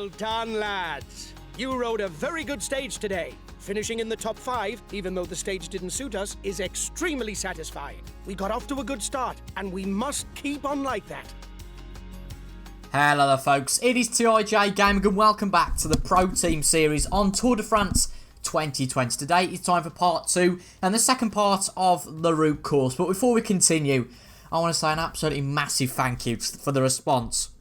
Well done, lads. You rode a very good stage today. Finishing in the top 5, even though the stage didn't suit us, is extremely satisfying. We got off to a good start, and we must keep on like that. Hello there folks, it is TIJ Gaming and welcome back to the Pro Team Series on Tour de France 2020. Today it's time for part 2 and the second part of the Route Corse. But before we continue, I want to say an absolutely massive thank you for the response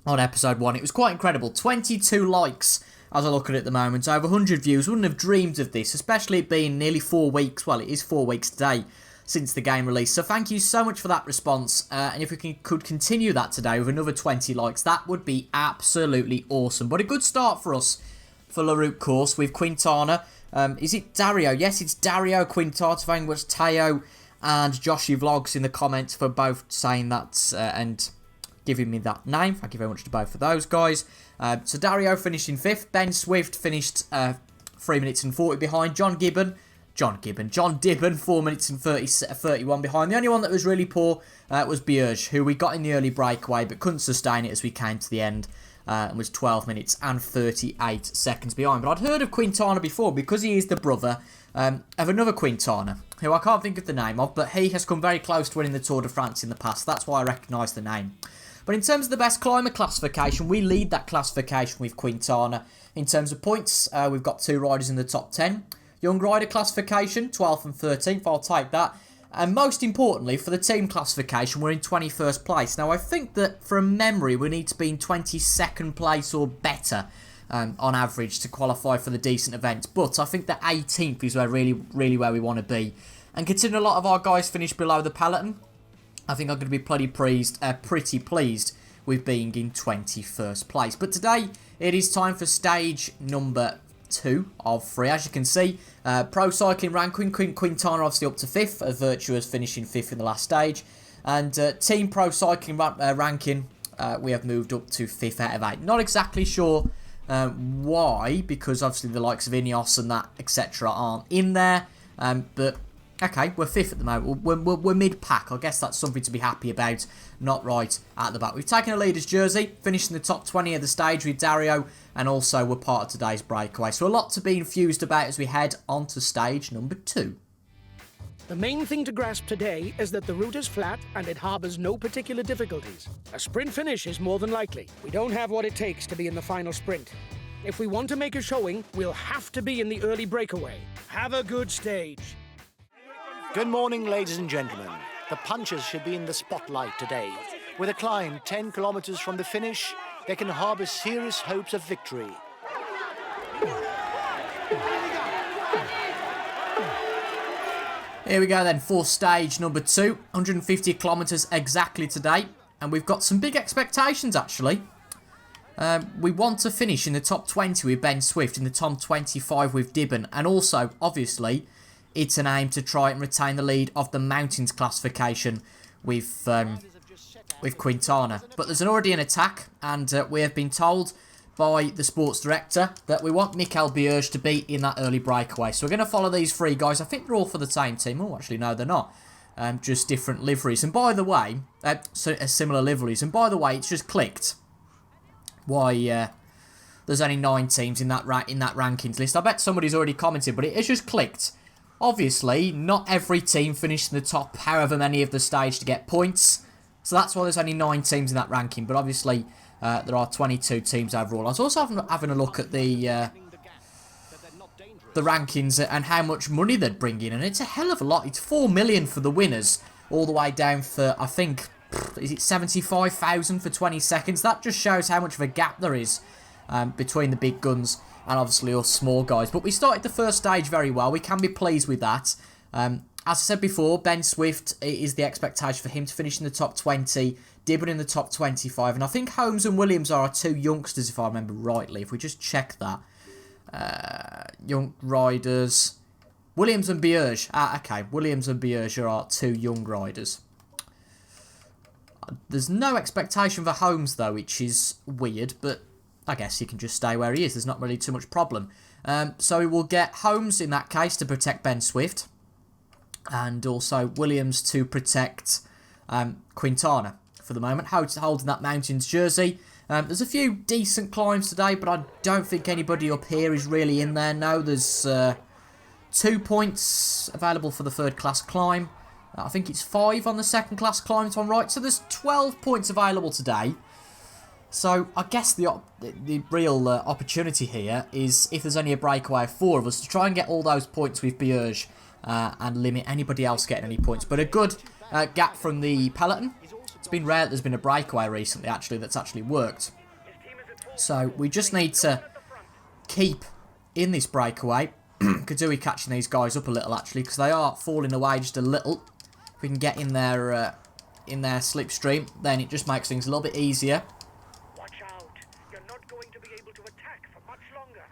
on episode 1. It was quite incredible. 22 likes as I look at it at the moment. Over 100 views. Wouldn't have dreamed of this, especially it being nearly 4 weeks. Well, it is 4 weeks today since the game release. So thank you so much for that response. And if we could continue that today with another 20 likes, that would be absolutely awesome. But a good start for us for La Route Corse with Quintana. Is it Dario? Yes, it's Dario Quintana. Thank you much, Teo and Joshy Vlogs in the comments for both saying that and giving me that name. Thank you very much to both of those guys. So Dario finished in 5th. Ben Swift finished 3 minutes and 40 behind. John Dibben, 4 minutes and 31 behind. The only one that was really poor was Bierge, who we got in the early breakaway but couldn't sustain it as we came to the end and was 12 minutes and 38 seconds behind. But I'd heard of Quintana before because he is the brother of another Quintana, who I can't think of the name of, but he has come very close to winning the Tour de France in the past. That's why I recognise the name. But in terms of the best climber classification, we lead that classification with Quintana. In terms of points, we've got 2 riders in the top 10. Young rider classification, 12th and 13th, I'll take that. And most importantly, for the team classification, we're in 21st place. Now, I think that from memory, we need to be in 22nd place or better on average to qualify for the decent events. But I think that 18th is really where we want to be. And considering a lot of our guys finished below the peloton, I think I'm going to be pretty pleased with being in 21st place. But today, it is time for stage number 2 of 3. As you can see, Pro Cycling ranking, Quintana obviously up to 5th, as Virtuous finishing 5th in the last stage. And Team Pro Cycling ranking, we have moved up to 5th out of 8. Not exactly sure why, because obviously the likes of Ineos and that, etc. aren't in there. But okay, we're 5th at the moment. We're mid-pack. I guess that's something to be happy about, not right at the back. We've taken a leader's jersey, finished in the top 20 of the stage with Dario, and also we're part of today's breakaway. So a lot to be enthused about as we head on to stage number 2. The main thing to grasp today is that the route is flat and it harbours no particular difficulties. A sprint finish is more than likely. We don't have what it takes to be in the final sprint. If we want to make a showing, we'll have to be in the early breakaway. Have a good stage. Good morning, ladies and gentlemen. The punchers should be in the spotlight today. With a climb 10 kilometers from the finish, they can harbour serious hopes of victory. Here we go then for stage number 2. 150 kilometres exactly today. And we've got some big expectations actually. We want to finish in the top 20 with Ben Swift, in the top 25 with Dibben. And also, obviously, it's an aim to try and retain the lead of the mountains classification with Quintana. But there's already an attack, and we have been told by the sports director that we want Michael Bierge to be in that early breakaway. So we're going to follow these 3 guys. I think they're all for the same team. Oh, actually, no, they're not. Just different liveries. And by the way, similar liveries. And by the way, it's just clicked why there's only 9 teams in that rankings list. I bet somebody's already commented, but it has just clicked. Obviously, not every team finished in the top however many of the stage to get points. So that's why there's only 9 teams in that ranking. But obviously, there are 22 teams overall. I was also having a look at the rankings and how much money they'd bring in. And it's a hell of a lot. It's 4 million for the winners. All the way down for, I think, is it 75,000 for 20 seconds? That just shows how much of a gap there is between the big guns and obviously us small guys. But we started the first stage very well. We can be pleased with that. As I said before, Ben Swift, it is the expectation for him to finish in the top 20. Dibben in the top 25. And I think Holmes and Williams are our 2 youngsters, if I remember rightly. If we just check that. Young riders. Williams and Bierge. Okay. Williams and Bierge are our 2 young riders. There's no expectation for Holmes, though, which is weird. But I guess he can just stay where he is. There's not really too much problem. So we will get Holmes, in that case, to protect Ben Swift. And also Williams to protect Quintana for the moment. Holding that Mountains jersey. There's a few decent climbs today, but I don't think anybody up here is really in there. No, there's 2 points available for the third class climb. I think it's 5 on the second class climb, if I'm right. So there's 12 points available today. So I guess the real opportunity here is, if there's only a breakaway of 4 of us, to try and get all those points with Bierge and limit anybody else getting any points. But a good gap from the peloton. It's been rare that there's been a breakaway recently, actually, that's actually worked. So we just need to keep in this breakaway. Kadui catching these guys up a little, actually, because they are falling away just a little. If we can get in their slipstream, then it just makes things a little bit easier. Watch out. You're not going to be able to attack for much longer.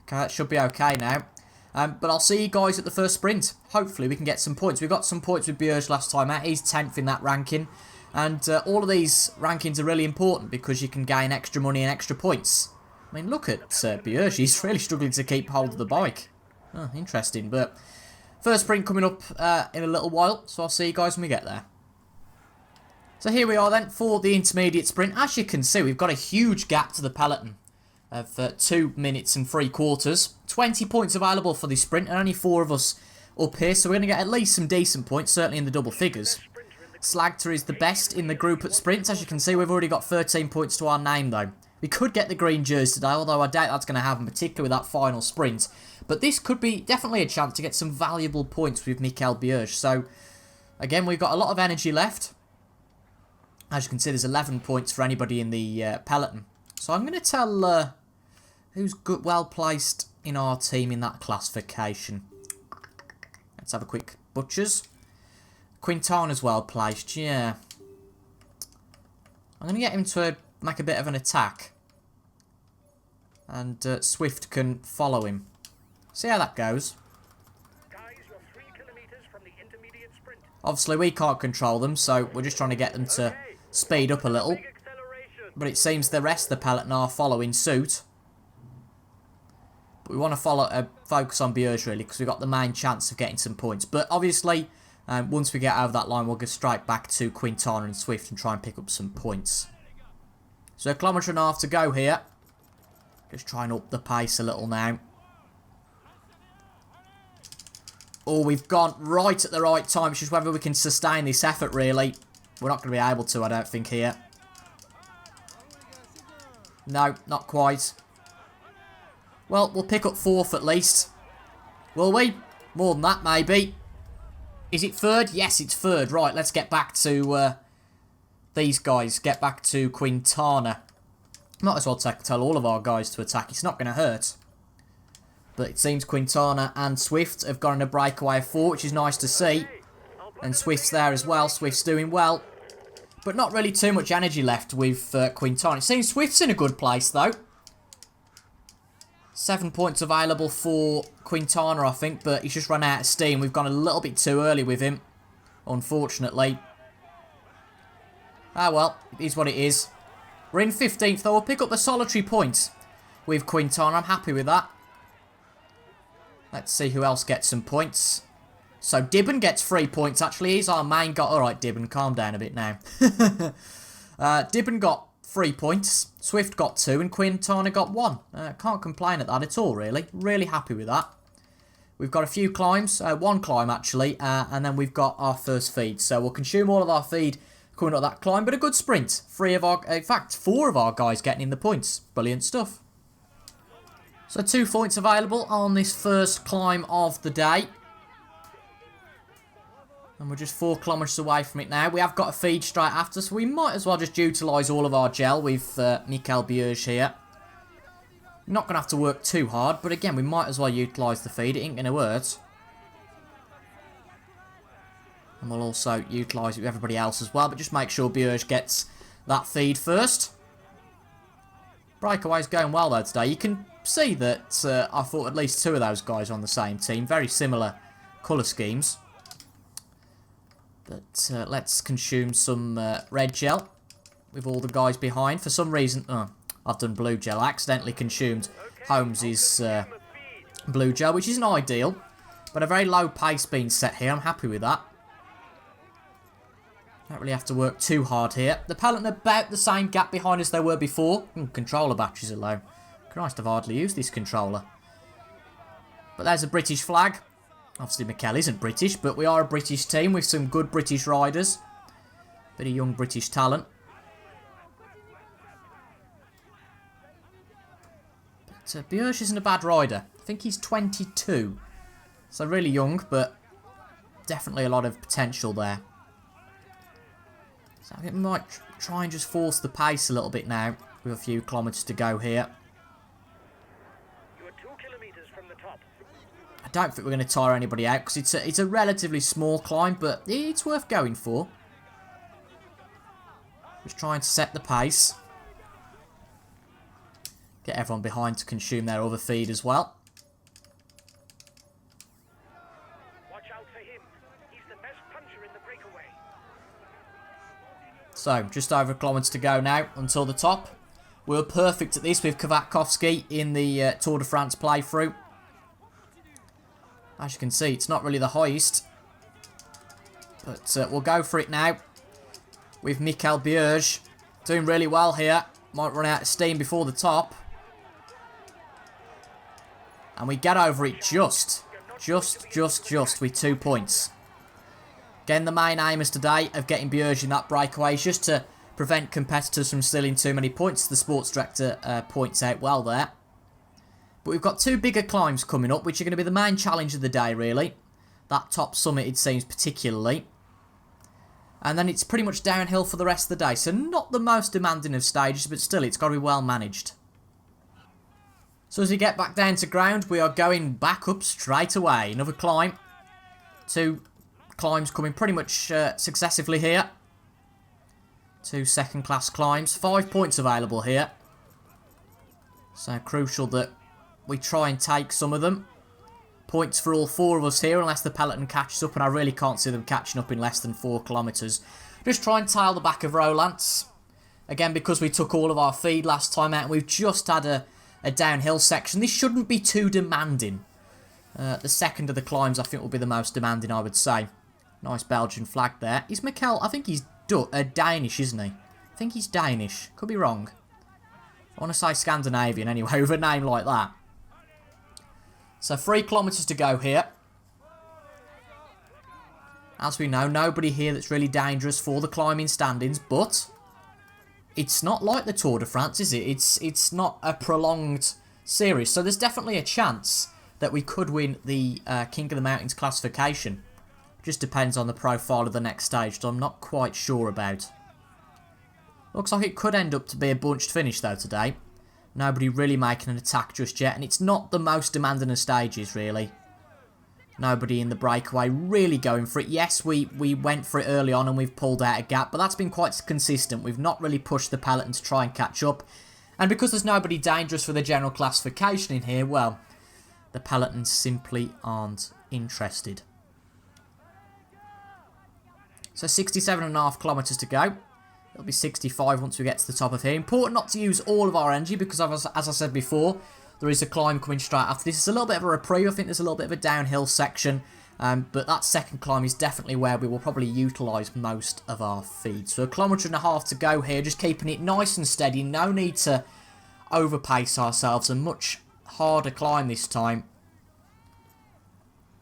Okay, that should be okay now. But I'll see you guys at the first sprint. Hopefully we can get some points. We got some points with Bierge last time out. He's 10th in that ranking. And all of these rankings are really important because you can gain extra money and extra points. I mean, look at Bierge. He's really struggling to keep hold of the bike. Oh, interesting. But first sprint coming up in a little while. So I'll see you guys when we get there. So here we are then for the intermediate sprint. As you can see, we've got a huge gap to the peloton of 2 minutes and 3/4. 20 points available for this sprint, and only 4 of us up here, so we're going to get at least some decent points, certainly in the double figures. Slagter is the best in the group at sprints. As you can see, we've already got 13 points to our name, though. We could get the green jersey today, although I doubt that's going to happen, particularly with that final sprint. But this could be definitely a chance to get some valuable points with Michael Bierge. So, again, we've got a lot of energy left. As you can see, there's 11 points for anybody in the peloton. So I'm going to tell who's good, well placed in our team in that classification. Let's have a quick butchers. Quintana's well placed, yeah. I'm going to get him to make a bit of an attack. And Swift can follow him. See how that goes. Guys, you're 3 kilometers from the intermediate sprint. Obviously, we can't control them, so we're just trying to get them to speed up a little. But it seems the rest of the peloton are following suit. But we want to focus on Bierge, really, because we've got the main chance of getting some points. But obviously, once we get over that line, we'll go straight back to Quintana and Swift and try and pick up some points. So 1.5 kilometres to go here. Just try and up the pace a little now. Oh, we've gone right at the right time. It's just whether we can sustain this effort, really. We're not going to be able to, I don't think, here. No, not quite. Well, we'll pick up 4th at least. Will we? More than that, maybe. Is it 3rd? Yes, it's 3rd. Right, let's get back to these guys. Get back to Quintana. Might as well tell all of our guys to attack. It's not going to hurt. But it seems Quintana and Swift have gone in a breakaway of 4, which is nice to see. And Swift's there as well. Swift's doing well. But not really too much energy left with Quintana. It seems Swift's in a good place, though. 7 points available for Quintana, I think. But he's just run out of steam. We've gone a little bit too early with him, unfortunately. Ah, well. It is what it is. We're in 15th, though. We'll pick up the solitary point with Quintana. I'm happy with that. Let's see who else gets some points. So Dibben gets 3 points, actually. He's our main guy. Alright, Dibben, calm down a bit now. Dibben got 3 points. Swift got 2 and Quintana got 1. Can't complain at that at all, really. Really happy with that. We've got a few climbs. 1 climb, actually. And then we've got our first feed. So we'll consume all of our feed coming up that climb. But a good sprint. 4 of our guys getting in the points. Brilliant stuff. So 2 points available on this first climb of the day. And we're just 4 kilometres away from it now. We have got a feed straight after, so we might as well just utilise all of our gel with Michael Bierge here. Not going to have to work too hard, but again, we might as well utilise the feed. It ain't going to hurt. And we'll also utilise it with everybody else as well, but just make sure Bierge gets that feed first. Breakaway's going well though today. You can see that I thought at least 2 of those guys on the same team. Very similar colour schemes. But let's consume some red gel with all the guys behind. For some reason, I've done blue gel. I accidentally consumed Holmes's blue gel, which isn't ideal. But a very low pace being set here. I'm happy with that. Don't really have to work too hard here. The peloton are about the same gap behind as they were before. Controller batteries are low. Christ, I've hardly used this controller. But there's a British flag. Obviously, Mikel isn't British, but we are a British team with some good British riders. Bit of young British talent. But Biersch isn't a bad rider. I think he's 22. So really young, but definitely a lot of potential there. So I think we might try and just force the pace a little bit now with a few kilometres to go here. You're 2 kilometres from the top. I don't think we're going to tire anybody out because it's a relatively small climb, but it's worth going for. Just trying to set the pace. Get everyone behind to consume their other feed as well. Watch out for him. He's the best puncher in the breakaway. So, just over a kilometre to go now until the top. We were perfect at this with Kwiatkowski in the Tour de France playthrough. As you can see, it's not really the highest. But we'll go for it now. With Mikel Biersch doing really well here. Might run out of steam before the top. And we get over it just with 2 points. Again, the main aim is today of getting Biersch in that breakaway is just to prevent competitors from stealing too many points. The sports director points out well there. But we've got 2 bigger climbs coming up, which are going to be the main challenge of the day, really. That top summit, it seems, particularly. And then it's pretty much downhill for the rest of the day. So not the most demanding of stages, but still, it's got to be well managed. So as we get back down to ground, we are going back up straight away. Another climb. 2 climbs coming pretty much successively here. 2 second-class climbs. 5 points available here. So crucial that we try and take some of them. Points for all 4 of us here, unless the peloton catches up, and I really can't see them catching up in less than 4 kilometres. Just try and tail the back of Rolance. Again, because we took all of our feed last time out, and we've just had a downhill section. This shouldn't be too demanding. The second of the climbs, I think, will be the most demanding, I would say. Nice Belgian flag there. Is Mikel, I think he's Danish, isn't he? I think he's Danish. Could be wrong. I want to say Scandinavian, anyway, with a name like that. So 3 kilometres to go here. As we know, nobody here that's really dangerous for the climbing standings, but it's not like the Tour de France, is it? It's not a prolonged series, so there's definitely a chance that we could win the King of the Mountains classification. Just depends on the profile of the next stage, so I'm not quite sure about. Looks like it could end up to be a bunched finish, though, today. Nobody really making an attack just yet, and it's not the most demanding of stages, really. Nobody in the breakaway really going for it. Yes, we went for it early on and we've pulled out a gap, but that's been quite consistent. We've not really pushed the peloton to try and catch up. And because there's nobody dangerous for the general classification in here, well, the peloton simply aren't interested. So 67.5 kilometres to go. It'll be 65 once we get to the top of here. Important not to use all of our energy because, as I said before, there is a climb coming straight after this. It's a little bit of a reprieve. I think there's a little bit of a downhill section. But that second climb is definitely where we will probably utilise most of our feed. So 1.5 kilometres to go here. Just keeping it nice and steady. No need to overpace ourselves. A much harder climb this time.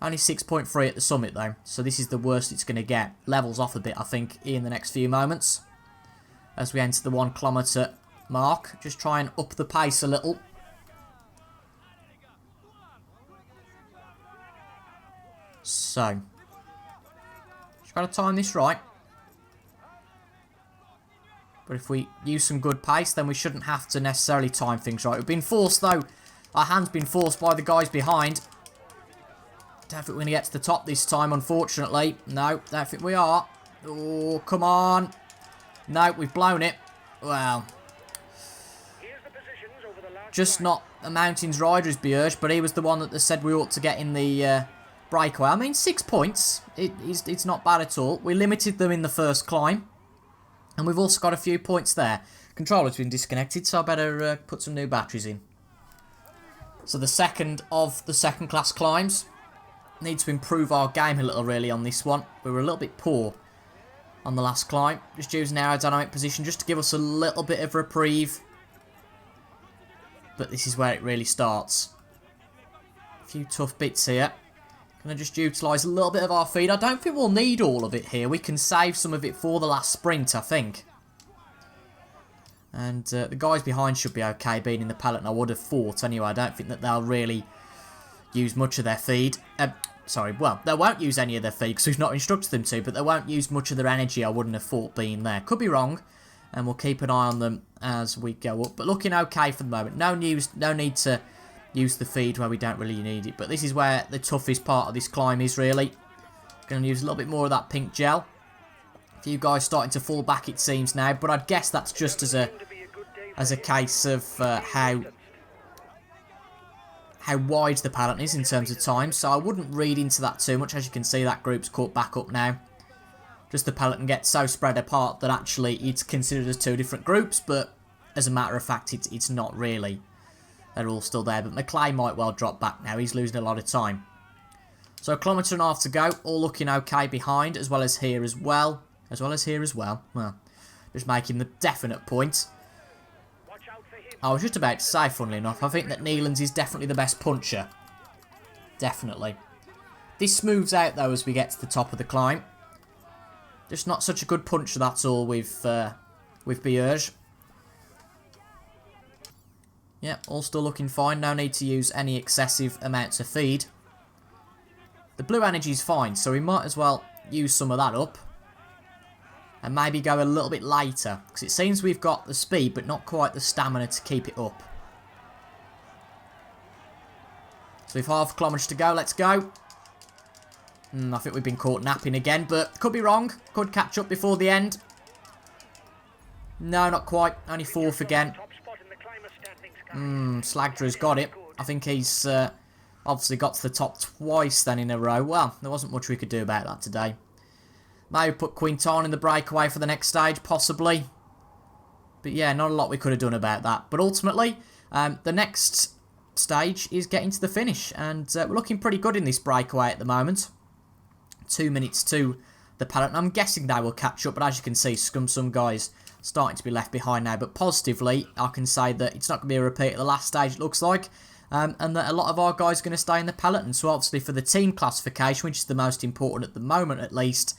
Only 6.3 at the summit though. So this is the worst it's going to get. Levels off a bit, I think, in the next few moments. As we enter the 1 kilometre mark. Just try and up the pace a little. So. Just got to time this right. But if we use some good pace, then we shouldn't have to necessarily time things right. We've been forced though. Our hand's been forced by the guys behind. Don't think we're going to get to the top this time, unfortunately. No, don't think we are. Oh, come on. No, we've blown it. Well, just not a mountains rider as Biersch, but he was the one that said we ought to get in the breakaway. I mean, 6 points. It's not bad at all. We limited them in the first climb, and we've also got a few points there. Controller's been disconnected, so I better put some new batteries in. So the second of the second class climbs. Need to improve our game a little, really, on this one. We were a little bit poor on the last climb. Just using aerodynamic position just to give us a little bit of reprieve. But this is where it really starts. A few tough bits here. Going to just utilise a little bit of our feed. I don't think we'll need all of it here. We can save some of it for the last sprint, I think. And the guys behind should be okay being in the peloton, I would have thought. Anyway, I don't think that they'll really use much of their feed. Sorry, well, they won't use any of their feed because we've not instructed them to, but they won't use much of their energy, I wouldn't have thought, being there. Could be wrong, and we'll keep an eye on them as we go up. But looking okay for the moment. No need to use the feed where we don't really need it. But this is where the toughest part of this climb is, really. Going to use a little bit more of that pink gel. A few guys starting to fall back, it seems, now. But I'd guess that's just as a case of how wide the peloton is in terms of time. So I wouldn't read into that too much. As you can see, that group's caught back up now. Just the peloton gets so spread apart that actually it's considered as two different groups. But as a matter of fact, it's not really. They're all still there, but McClay might well drop back now. He's losing a lot of time. So 1.5 kilometres to go. All looking okay behind, as well as here as well. Well, just making the definite point. I was just about to say, funnily enough, I think that Neelands is definitely the best puncher. Definitely. This smooths out, though, as we get to the top of the climb. Just not such a good puncher, that's all, with Bierge. Yeah, all still looking fine. No need to use any excessive amounts of feed. The blue energy is fine, so we might as well use some of that up. And maybe go a little bit later. Because it seems we've got the speed, but not quite the stamina to keep it up. So we've 0.5 kilometres to go. Let's go. I think we've been caught napping again, but could be wrong. Could catch up before the end. No, not quite. Only 4th again. Slagdra's got it. I think he's obviously got to the top twice then in a row. Well, there wasn't much we could do about that today. Maybe put Quintana in the breakaway for the next stage, possibly. But yeah, not a lot we could have done about that. But ultimately, the next stage is getting to the finish. And we're looking pretty good in this breakaway at the moment. 2 minutes to the peloton. I'm guessing they will catch up, but as you can see, some guys starting to be left behind now. But positively, I can say that it's not going to be a repeat of the last stage, it looks like. And that a lot of our guys are going to stay in the peloton. So obviously for the team classification, which is the most important at the moment at least,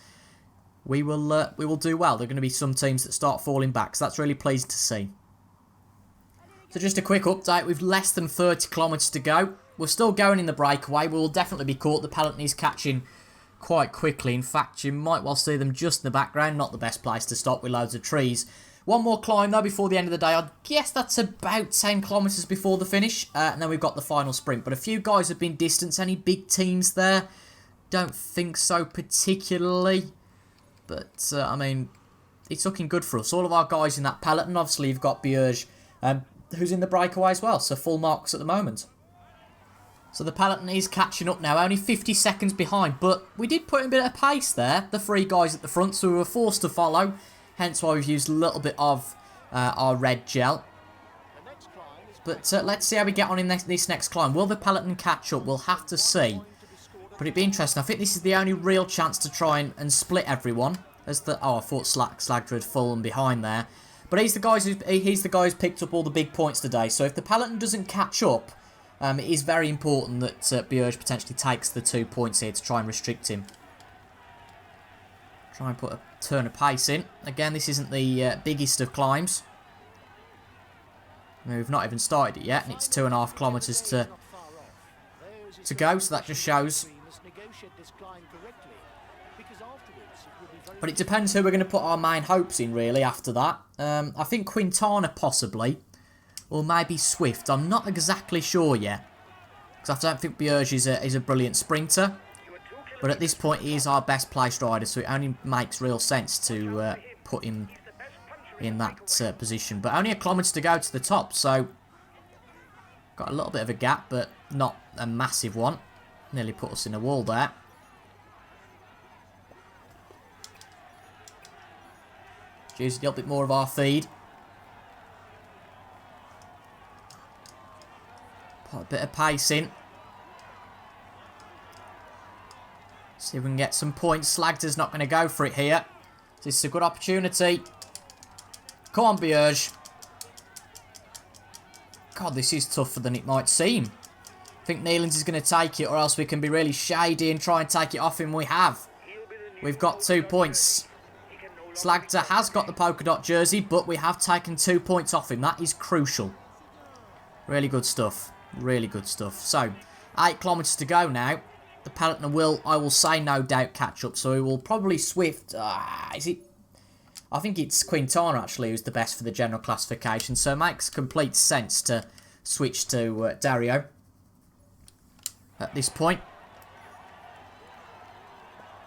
we will do well. There are going to be some teams that start falling back, so that's really pleasing to see. So just a quick update, with less than 30 kilometres to go. We're still going in the breakaway. We will definitely be caught. The peloton is catching quite quickly. In fact, you might well see them just in the background. Not the best place to stop with loads of trees. One more climb though before the end of the day. I guess that's about 10 kilometres before the finish. And then we've got the final sprint. But a few guys have been distanced. Any big teams there? Don't think so particularly. But, I mean, it's looking good for us. All of our guys in that peloton. Obviously, you've got Bierge, who's in the breakaway as well. So, full marks at the moment. So, the peloton is catching up now. Only 50 seconds behind. But we did put in a bit of pace there. The 3 guys at the front. So, we were forced to follow. Hence why we've used a little bit of our red gel. But let's see how we get on in this next climb. Will the peloton catch up? We'll have to see. But it'd be interesting. I think this is the only real chance to try and split everyone. As the I thought Slagdra had fallen behind there. But he's the guy who's picked up all the big points today. So if the peloton doesn't catch up, it is very important that Bierge potentially takes the 2 points here to try and restrict him. Try and put a turn of pace in. Again, this isn't the biggest of climbs. I mean, we've not even started it yet, and it's 2.5 kilometres to go. So that just shows. But it depends who we're going to put our main hopes in, really, after that. I think Quintana, possibly. Or maybe Swift. I'm not exactly sure yet. Because I don't think Bierge is a brilliant sprinter. But at this point, he is our best placed rider. So it only makes real sense to put him in that position. But only 1 kilometre to go to the top. So, got a little bit of a gap, but not a massive one. Nearly put us in a wall there. Use a little bit more of our feed. Put a bit of pace in. See if we can get some points. Slagter's not going to go for it here. This is a good opportunity. Come on, Bierge. God, this is tougher than it might seem. I think Nealings is going to take it, or else we can be really shady and try and take it off him. We have. We've got 2 points. Slagter has got the polka dot jersey, but we have taken 2 points off him. That is crucial. Really good stuff. Really good stuff. So, 8 kilometres to go now. The peloton will, I will say, no doubt catch up. So we will probably Swift. Is it? I think it's Quintana actually who's the best for the general classification. So it makes complete sense to switch to Dario at this point.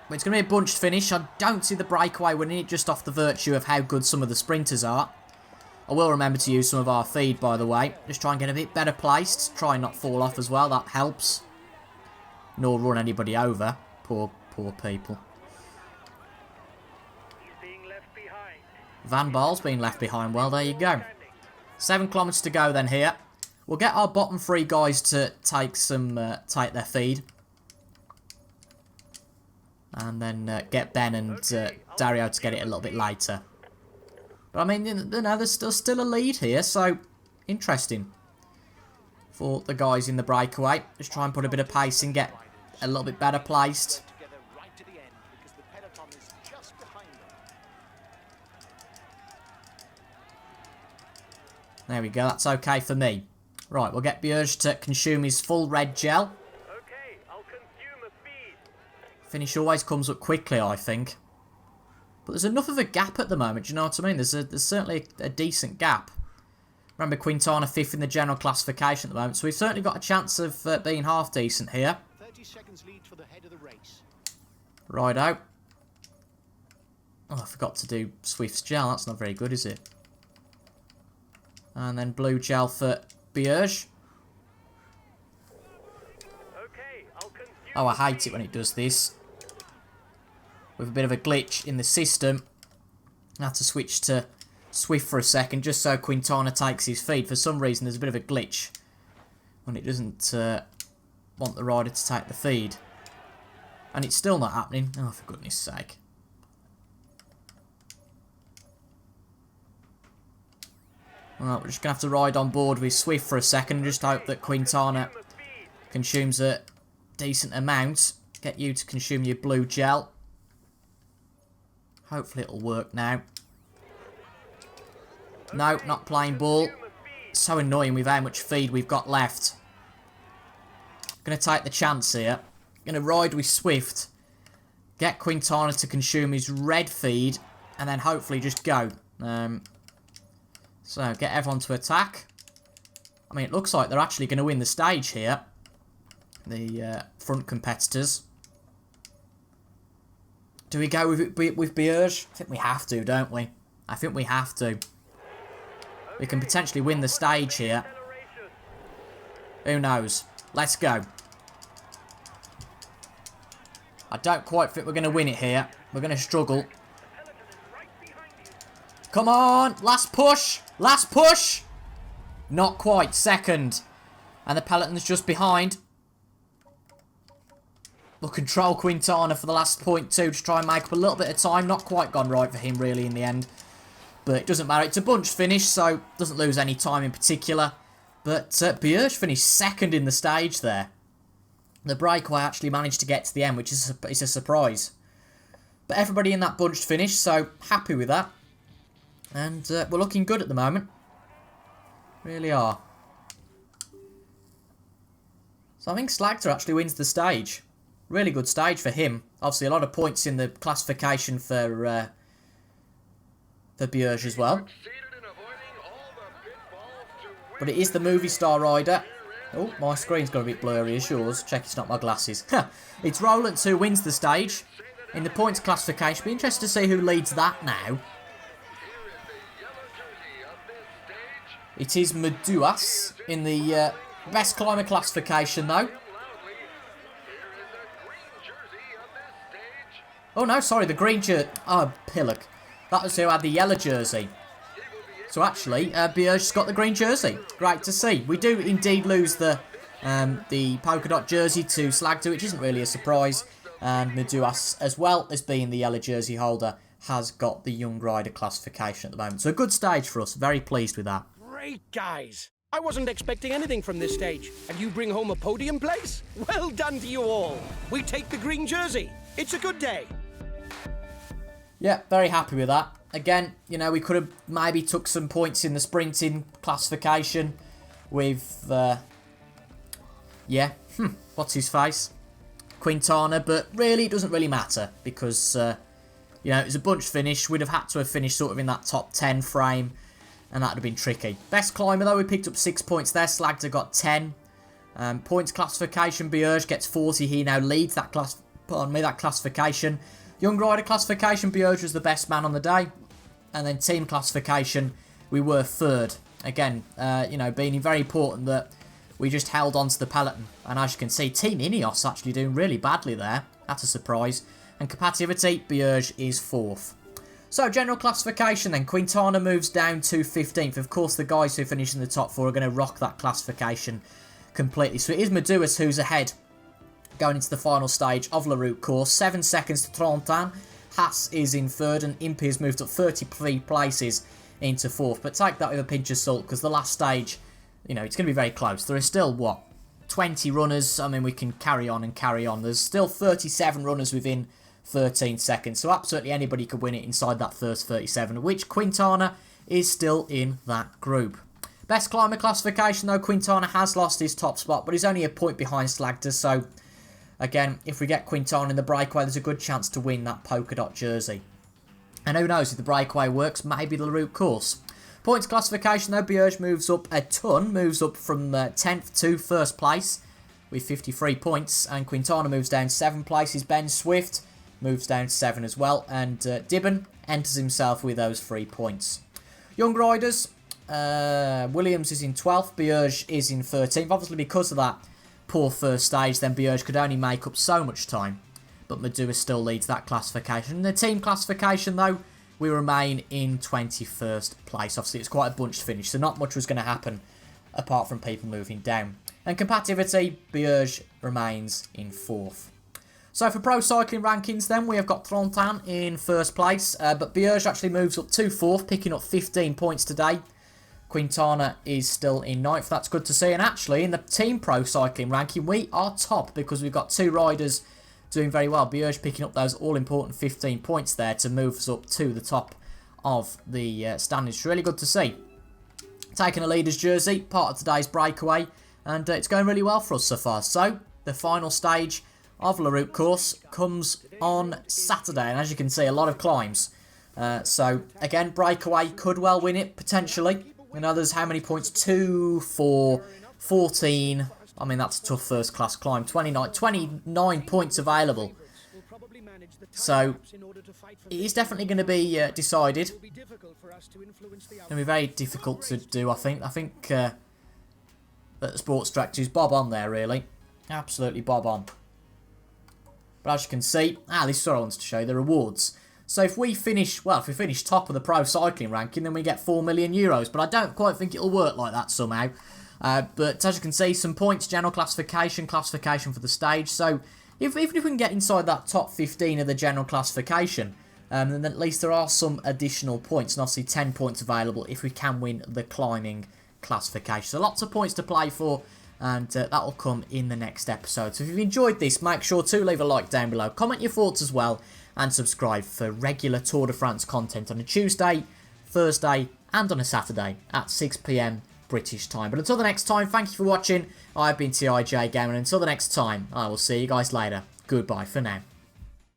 But it's going to be a bunched finish. I don't see the breakaway winning it just off the virtue of how good some of the sprinters are. I will remember to use some of our feed, by the way. Just try and get a bit better placed. Try and not fall off as well. That helps. Nor run anybody over. Poor people. Van Baal's being left behind. Well, there you go. 7 kilometres to go then here. We'll get our bottom 3 guys to take take their feed. And then get Ben and Dario to get it a little bit later. But I mean, you know, there's still a lead here, so interesting for the guys in the breakaway. Just try and put a bit of pace in, get a little bit better placed. There we go, that's okay for me. Right, we'll get Bierge to consume his full red gel. Okay, I'll consume a feed. Finish always comes up quickly, I think. But there's enough of a gap at the moment, do you know what I mean? There's certainly a decent gap. Remember, Quintana 5th in the general classification at the moment, so we've certainly got a chance of being half decent here. 30 seconds lead for the head of the race. Righto. Oh, I forgot to do Swift's gel. That's not very good, is it? And then blue gel for Bierge. Okay, I'll consume. Oh, I hate it when it does this. With a bit of a glitch in the system. I had to switch to Swift for a second just so Quintana takes his feed. For some reason, there's a bit of a glitch when it doesn't want the rider to take the feed. And it's still not happening. Oh, for goodness sake. Well, we're just going to have to ride on board with Swift for a second and just hope that Quintana consumes a decent amount. Get you to consume your blue gel. Hopefully it'll work now. No, not playing ball. So annoying with how much feed we've got left. Going to take the chance here. Going to ride with Swift. Get Quintana to consume his red feed. And then hopefully just go. So get everyone to attack. I mean, it looks like they're actually going to win the stage here. The front competitors. Do we go with Bierge? I think we have to, don't we? I think we have to. We can potentially win the stage here. Who knows? Let's go. I don't quite think we're going to win it here. We're going to struggle. Come on! Last push! Last push! Not quite. Second. And the peloton's just behind. We'll control Quintana for the last point too to try and make up a little bit of time. Not quite gone right for him really in the end. But it doesn't matter. It's a bunch finish, so doesn't lose any time in particular. But Bierge finished second in the stage there. The breakaway actually managed to get to the end, which is a surprise. But everybody in that bunched finish, so happy with that. And we're looking good at the moment. Really are. So I think Slagter actually wins the stage. Really good stage for him. Obviously a lot of points in the classification for Bierge as well. But it is the movie star rider. Oh, my screen's got a bit blurry as yours. Check it's not my glasses. It's Roland who wins the stage in the points classification. Be interested to see who leads that now. It is Meduas in the best climber classification though. Oh no, sorry, the green jersey. Oh, Pillock. That was who had the yellow jersey. So actually, Bierge's got the green jersey. Great to see. We do indeed lose the polka dot jersey to Slagter, which isn't really a surprise. And Meduas, as well as being the yellow jersey holder, has got the young rider classification at the moment. So a good stage for us. Very pleased with that. Great, guys. I wasn't expecting anything from this stage, and you bring home a podium place? Well done to you all. We take the green jersey. It's a good day. Yeah, very happy with that. Again, you know, we could have maybe took some points in the sprinting classification with, what's his face? Quintana, but really, it doesn't really matter because, you know, it was a bunch finish. We'd have had to have finished sort of in that top 10 frame, and that would have been tricky. Best climber, though, we picked up 6 points there. Slagda got 10. Points classification, Bierge gets 40. He now leads that classification. Young rider classification, Bierge was the best man on the day. And then team classification, we were third. Again, you know, being very important that we just held on to the peloton. And as you can see, Team Ineos actually doing really badly there. That's a surprise. And compatibility, Bierge is 4th. So, general classification then. Quintana moves down to 15th. Of course, the guys who finish in the top 4 are going to rock that classification completely. So, it is Meduis who's ahead going into the final stage of La Route Corse. 7 seconds to Trontin. Haas is in 3rd and Impey has moved up 33 places into 4th. But take that with a pinch of salt because the last stage, you know, it's going to be very close. There are still, 20 runners. I mean, we can carry on and carry on. There's still 37 runners within 13 seconds. So absolutely anybody could win it inside that first 37, which Quintana is still in that group. Best climber classification, though, Quintana has lost his top spot, but he's only a point behind Slagda. So, again, if we get Quintana in the breakaway, there's a good chance to win that polka dot jersey. And who knows, if the breakaway works, maybe the Route Course. Points classification, though, Bierge moves up a ton, moves up from 10th to 1st place with 53 points, and Quintana moves down 7 places. Ben Swift moves down 7 as well, and Dibben enters himself with those 3 points. Young riders, Williams is in 12th, Bierge is in 13th. Obviously, because of that poor first stage, then Bierge could only make up so much time, but Meduis still leads that classification. In the team classification, though, we remain in 21st place. Obviously, it's quite a bunched finish, so not much was going to happen apart from people moving down. And compatibility, Bierge remains in 4th. So for pro cycling rankings then, we have got Trontin in 1st place, but Bierge actually moves up to 4th, picking up 15 points today. Quintana is still in 9th, that's good to see. And actually, in the team pro cycling ranking, we are top because we've got 2 riders doing very well. Bierge picking up those all-important 15 points there to move us up to the top of the standings. It's really good to see. Taking a leader's jersey, part of today's breakaway, and it's going really well for us so far. So, the final stage of La Route Course comes on Saturday, and as you can see, a lot of climbs. So, again, breakaway could well win it, potentially. You know, there's how many points? 2, 4, 14... I mean, that's a tough first class climb. 29 points available. So, it is definitely going to be decided. It's going to be very difficult to do, I think. I think that the sports director is bob on there, really. Absolutely bob on. But as you can see, this is what I wanted to show you, the rewards. So if we finish top of the pro cycling ranking, then we get 4 million euros. But I don't quite think it'll work like that somehow. But as you can see, some points, general classification for the stage. So even if we can get inside that top 15 of the general classification, then at least there are some additional points. And obviously 10 points available if we can win the climbing classification. So lots of points to play for, and that will come in the next episode. So if you've enjoyed this, make sure to leave a like down below. Comment your thoughts as well, and subscribe for regular Tour de France content on a Tuesday, Thursday, and on a Saturday at 6 PM British time. But until the next time, thank you for watching. I've been TIJ Gamer, and until the next time, I will see you guys later. Goodbye for now.